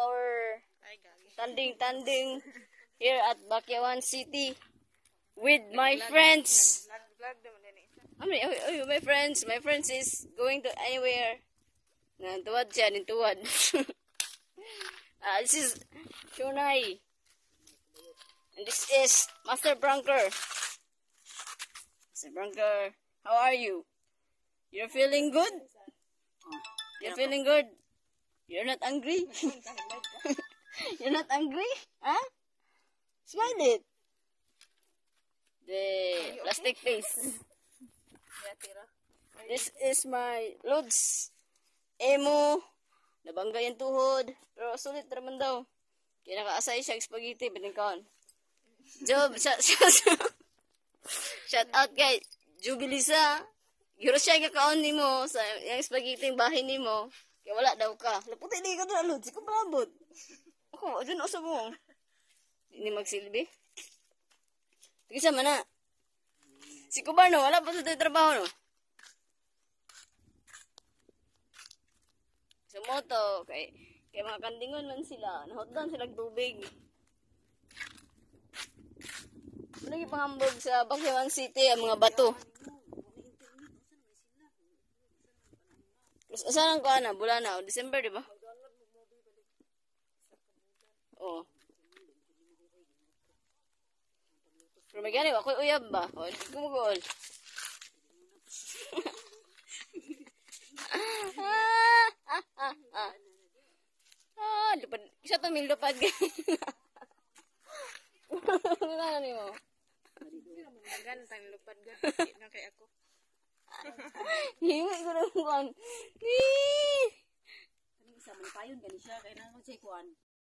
our tanding here at Bakyawan City with my friends. My friends. My friends is going to anywhere. Tuwad siya, nintuwad. This is Shunai. And this is Master Branker. Master Branker, how are you? You're feeling good? You're feeling good? You're not angry? You're not angry? Huh? Smile it. The plastic face. This is my Lods. Emo. Nabangga yung tuhod. Pero sulit naman daw. Kaya nakaasay siya spaghetti. Binigkaon. Job, shout out kay Jubilisa. Giro siya kakaon ni mo sa yung spaghetti yung bahay ni mo. Kaya wala daw ka. Laputi di ka doon, Lods. Ikaw palabot. Ako, dyan ako sa mo. Hindi magsilbi. Tigisa man na. Si Kubar no, wala pa sa trabaho no. Sa moto, kay mga kandingon man sila. Nahotdan silang tubig. Lagi panghambog sa Bakyawan City ang mga bato. Saan ang kuha na? Bula na. December, di ba? Oo. Pero may gani, ako'y uyab ba? O, hindi ko mag-uol. Lupad. Isa to mil lupad. Ano ni mo? Gantang lupad ga. Na kay ako. Hingi ko ng kuwan. Kani isa man payon gani siya kay nang say kuan.